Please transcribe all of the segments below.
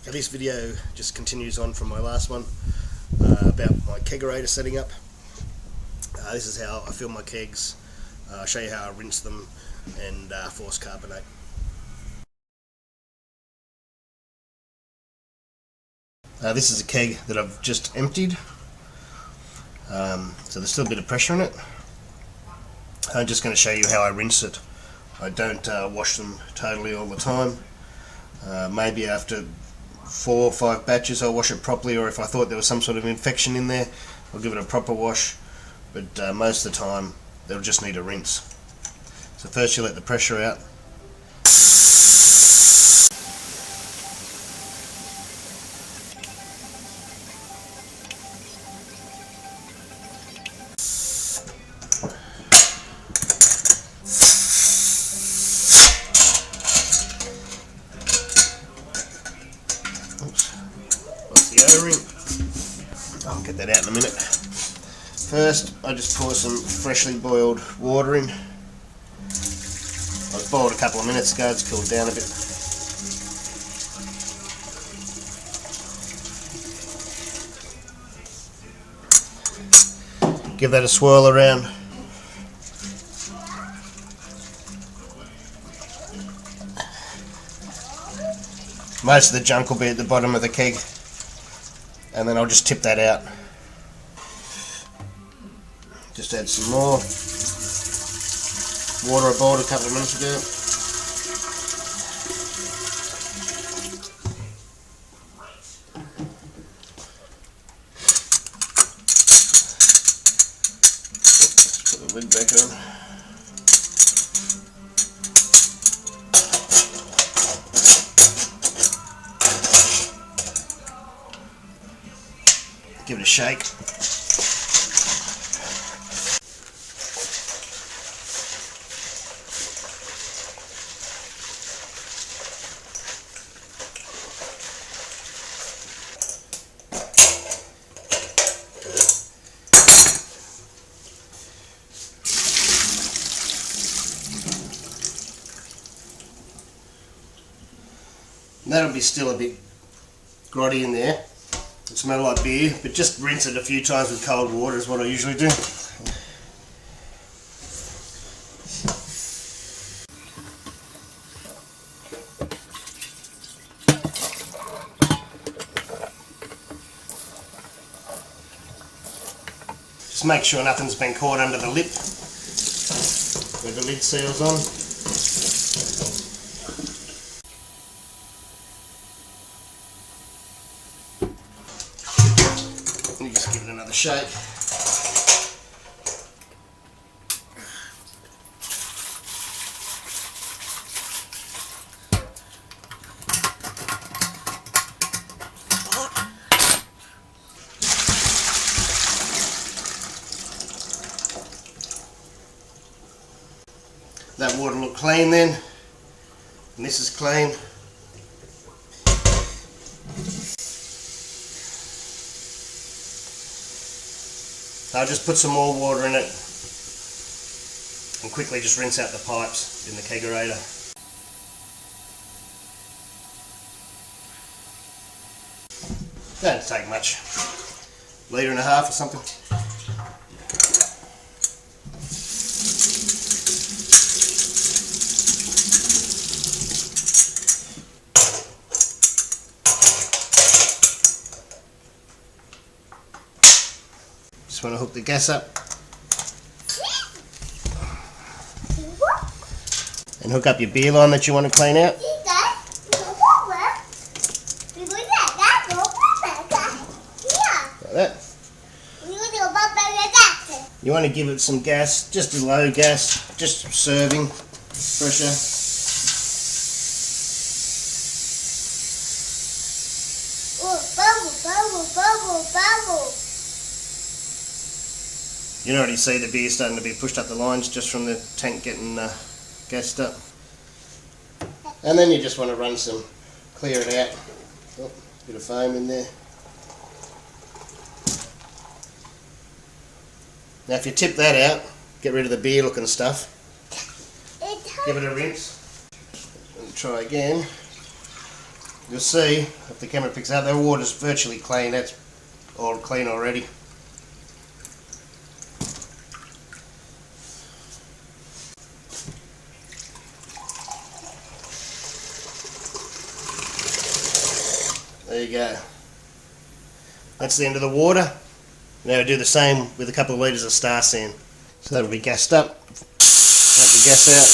Now this video just continues on from my last one about my kegerator setting up. This is how I fill my kegs. I'll show you how I rinse them and force carbonate. This is a keg that I've just emptied, so there's still a bit of pressure in it. I'm just going to show you how I rinse it. I don't wash them totally all the time. Maybe after 4 or 5 batches I'll wash it properly, or if I thought there was some sort of infection in there I'll give it a proper wash, but most of the time they'll just need a rinse. So first you let the pressure out. I'll get that out in a minute. First, I just pour some freshly boiled water in. I was boiled a couple of minutes ago, it's cooled down a bit. Give that a swirl around. Most of the junk will be at the bottom of the keg, and then I'll just tip that out. Just add some more water I boiled a couple of minutes ago. Just put the lid back on. Give it a shake. That'll be still a bit grotty in there. It'll smell like beer, but just rinse it a few times with cold water is what I usually do. Just make sure nothing's been caught under the lip where the lid seals on. You just give it another shake. That water looked clean then, and this is clean. I'll just put some more water in it and quickly just rinse out the pipes in the kegerator. Don't take much, 1.5 litres or something. Just want to hook the gas up and hook up your beer line that you want to clean out. Like that. You want to give it some gas, just a low gas, just serving pressure. Bubble. You can already see the beer starting to be pushed up the lines just from the tank getting gassed up. And then you just want to run some, clear it out. Oh, bit of foam in there. Now if you tip that out, get rid of the beer looking stuff. Give it a rinse. And try again. You'll see if the camera picks up, their water's virtually clean. That's all clean already. There you go. That's the end of the water. Now do the same with a couple of litres of star sand. So that'll be gassed up. That'll be gas out.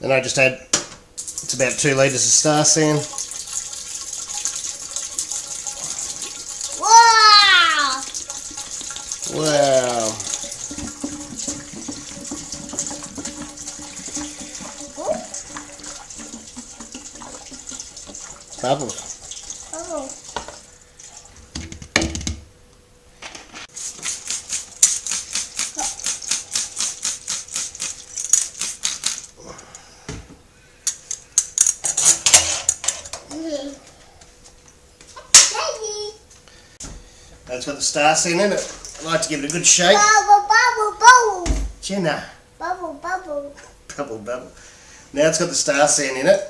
Then I just add, it's about 2 litres of star sand. Wow! Wow. Bubbles. Oh. It's got the star sand in it. I like to give it a good shake. Bubble, bubble, bubble. Jenna. Bubble, bubble. Bubble, bubble. Now it's got the star sand in it.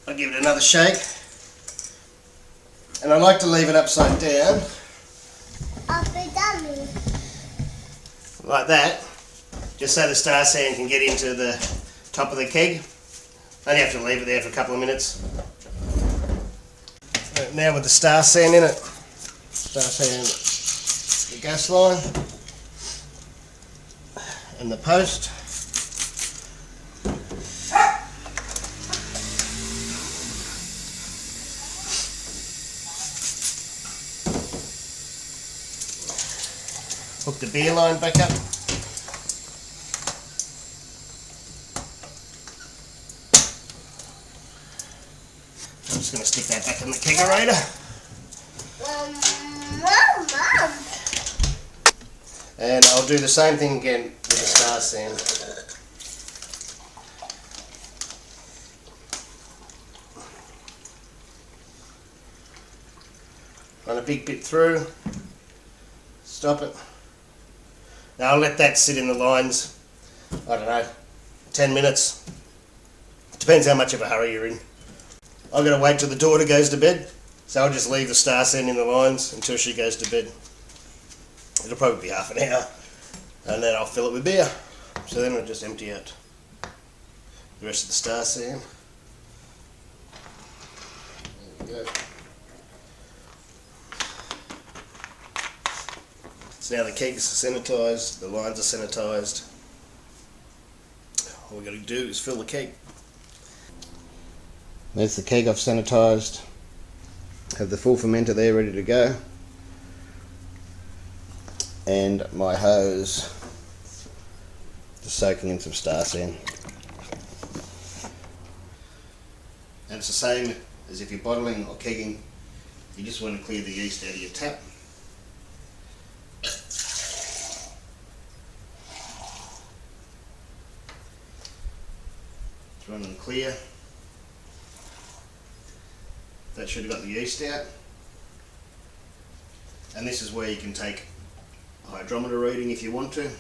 I'll give it another shake. And I like to leave it upside down. Up and down. Like that. Just so the star sand can get into the top of the keg. Only have to leave it there for a couple of minutes. Right, now with the star sand in it. Star sand, the gas line. And the post. Hook the beer line back up. I'm just going to stick that back in the kegerator. Mom. And I'll do the same thing again with the star sand. Run a big bit through. Stop it. Now I'll let that sit in the lines, I don't know, 10 minutes. Depends how much of a hurry you're in. I've got to wait till the daughter goes to bed, so I'll just leave the star sand in the lines until she goes to bed. It'll probably be half an hour, and then I'll fill it with beer. So then I'll just empty out the rest of the star sand. There we go. So now the kegs are sanitised, the lines are sanitised. All we've got to do is fill the keg. There's the keg I've sanitised. Have the full fermenter there ready to go. And my hose just soaking in some star sand. And it's the same as if you're bottling or kegging. You just want to clear the yeast out of your tap. It's running clear. That should have got the yeast out. And this is where you can take a hydrometer reading if you want to.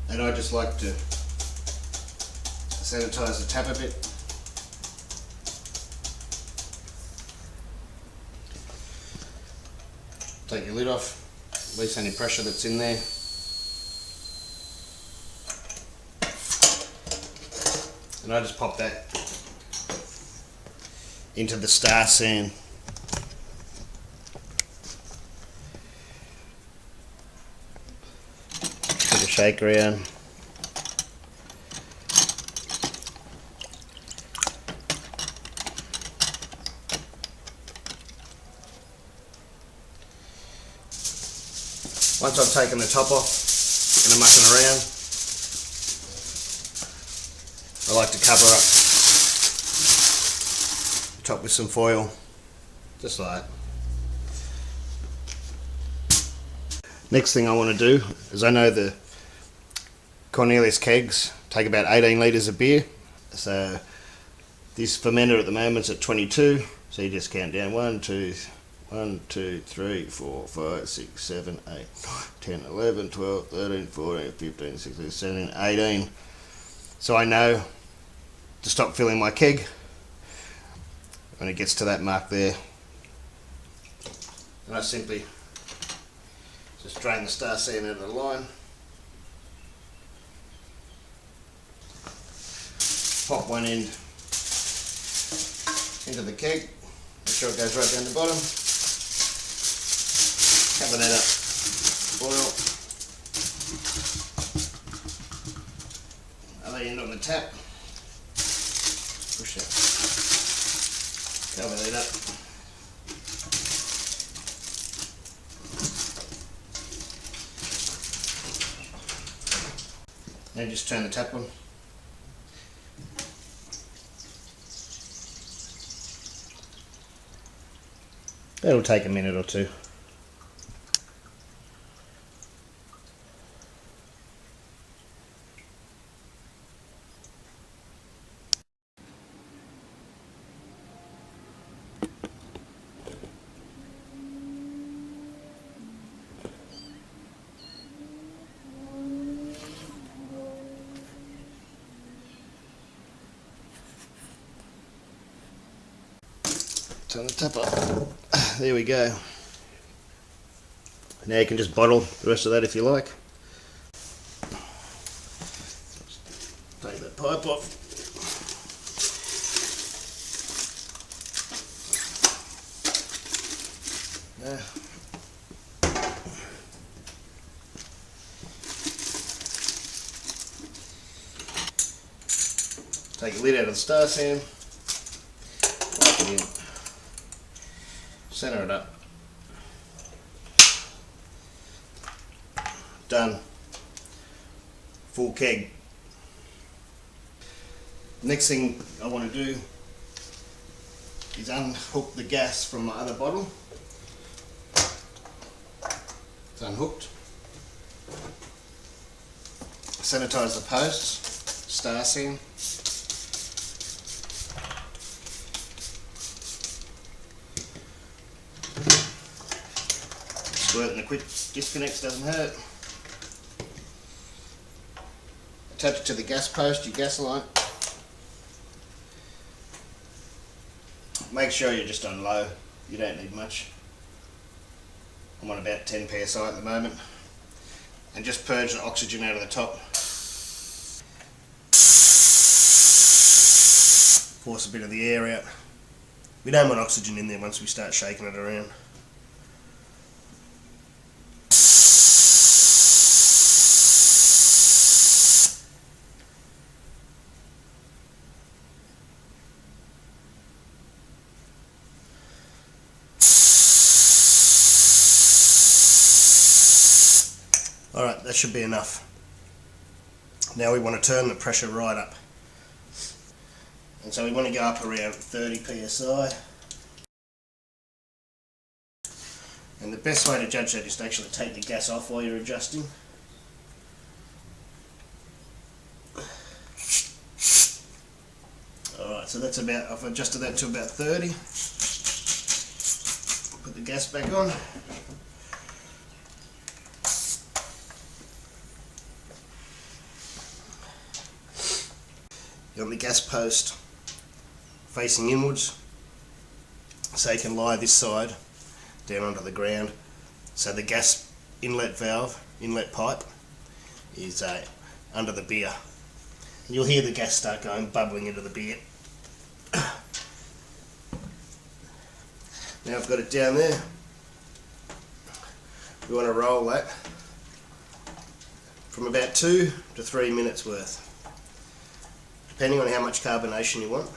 And I just like to sanitize the tap a bit. Take your lid off, release any pressure that's in there. And I just pop that into the star sand. Put a shake around. Once I've taken the top off and I'm mucking around, I like to cover up the top with some foil just like that. Next thing I want to do is, I know the Cornelius kegs take about 18 litres of beer, so this fermenter at the moment is at 22, so you just count down 1, 2, 3, 4, 5, 6, 7, 8, 9, 10, 11, 12, 13, 14, 15, 16, 17, 18. So I know to stop filling my keg when it gets to that mark there. And I simply just drain the star sand out of the line, pop one end into the keg, make sure it goes right down the bottom, cover that up, oil, other end on the tap, push that, cover that up. Now just turn the tap on. That'll take a minute or two. Turn the tap up. There we go. Now you can just bottle the rest of that if you like. Take that pipe off. Yeah. Take the lid out of the star sand. Wipe it in. Center it up. Done. Full keg. Next thing I want to do is unhook the gas from my other bottle. It's unhooked. Sanitize the posts, star sand. Squirting the quick disconnects doesn't hurt. Attach it to the gas post, your gas line. Make sure you're just on low, you don't need much. I'm on about 10 psi at the moment. And just purge the oxygen out of the top. Force a bit of the air out. We don't want oxygen in there once we start shaking it around. Alright, that should be enough. Now we want to turn the pressure right up. And so we want to go up around 30 psi. And the best way to judge that is to actually take the gas off while you're adjusting. Alright, so that's about, I've adjusted that to about 30. Put the gas back on. You want the gas post facing inwards, so you can lie this side down onto the ground. So the gas inlet valve, inlet pipe, is under the beer. And you'll hear the gas start going, bubbling into the beer. Now I've got it down there. We want to roll that from about 2 to 3 minutes worth, depending on how much carbonation you want.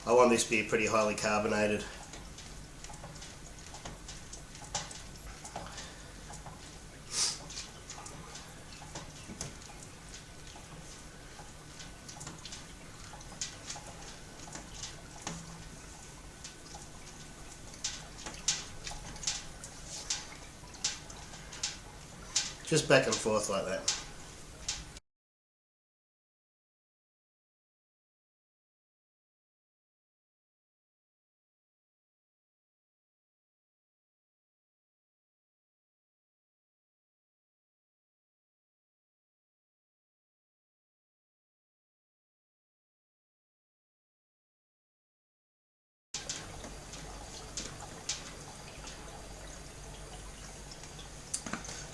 I want this beer pretty highly carbonated. just back and forth like that.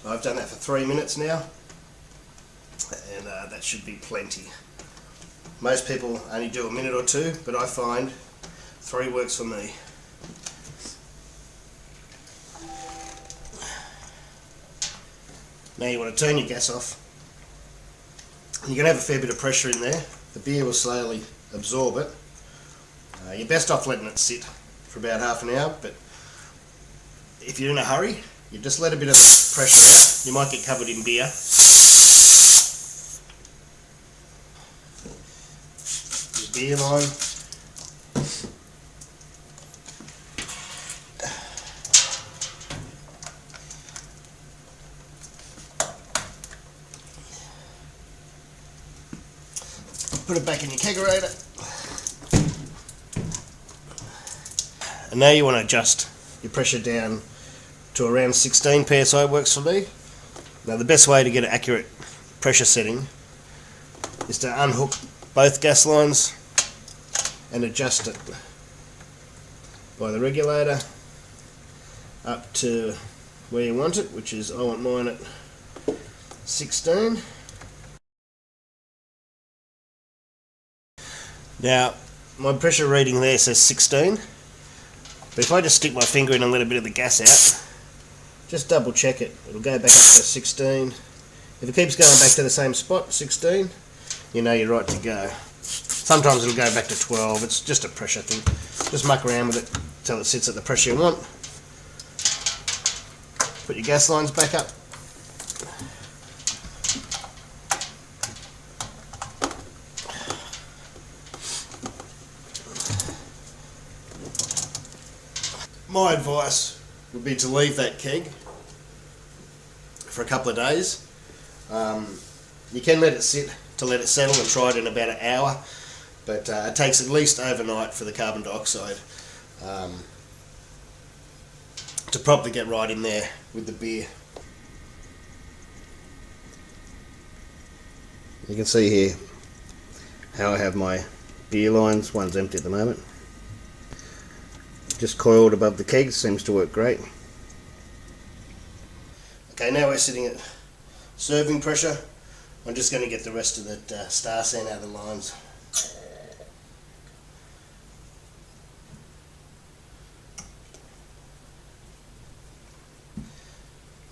I've done that for 3 minutes now, and that should be plenty. Most people only do a minute or two, but I find 3 works for me. Now you want to turn your gas off. You're going to have a fair bit of pressure in there. The beer will slowly absorb it. You're best off letting it sit for about half an hour, but if you're in a hurry, you just let a bit of pressure out. You might get covered in beer. Your beer line. Put it back in your kegerator. And now you want to adjust your pressure down to around 16 psi works for me. Now the best way to get an accurate pressure setting is to unhook both gas lines and adjust it by the regulator up to where you want it, which is, I want mine at 16. Now my pressure reading there says 16, but if I just stick my finger in and let a bit of the gas out, just double check it, it'll go back up to 16. If it keeps going back to the same spot, 16, you know you're right to go. Sometimes it'll go back to 12, it's just a pressure thing. Just muck around with it until it sits at the pressure you want. Put your gas lines back up. My advice would be to leave that keg for a couple of days. You can let it sit to let it settle and try it in about an hour, but it takes at least overnight for the carbon dioxide to properly get right in there with the beer. You can see here how I have my beer lines. One's empty at the moment. Just coiled above the keg, seems to work great. Okay, now we're sitting at serving pressure. I'm just going to get the rest of that star sand out of the lines.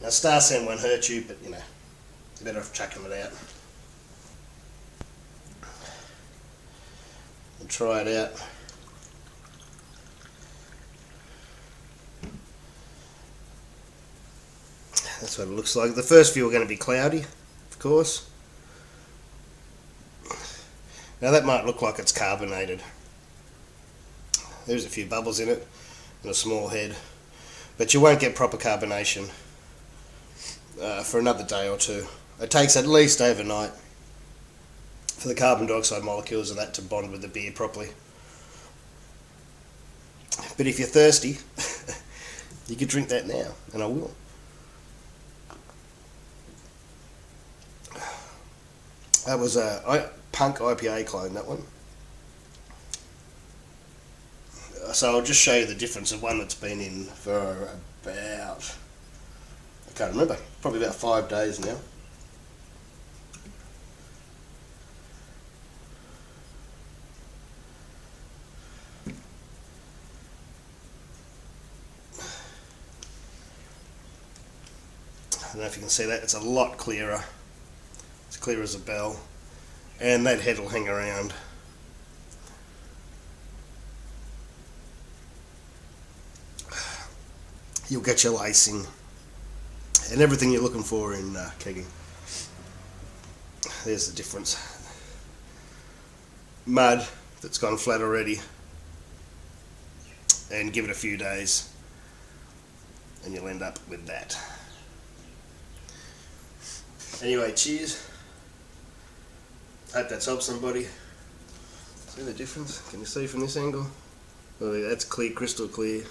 Now star sand won't hurt you, but you know, you're better off chucking it out. And try it out. That's what it looks like. The first few are going to be cloudy, of course. Now that might look like it's carbonated. There's a few bubbles in it and a small head, but you won't get proper carbonation for another day or two. It takes at least overnight for the carbon dioxide molecules of that to bond with the beer properly. But if you're thirsty, you could drink that now, and I will. That was a Punk IPA clone, that one. So I'll just show you the difference of one that's been in for about, I can't remember, probably about 5 days now. I don't know if you can see that, it's a lot clearer. It's clear as a bell, and that head will hang around. You'll get your lacing and everything you're looking for in kegging. There's the difference. Mud that's gone flat already, and give it a few days and you'll end up with that. Anyway, cheers. Hope that's helped somebody. See the difference? Can you see from this angle? Well, that's clear, crystal clear.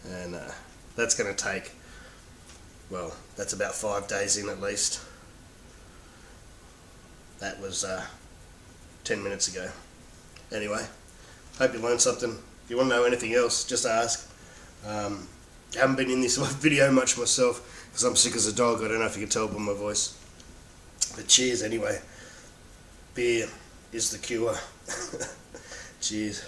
And that's going to take, well, that's about 5 days in at least. That was 10 minutes ago. Anyway, hope you learned something. If you want to know anything else, just ask. I haven't been in this video much myself because I'm sick as a dog. I don't know if you can tell by my voice. But cheers anyway. Beer is the cure. Cheers.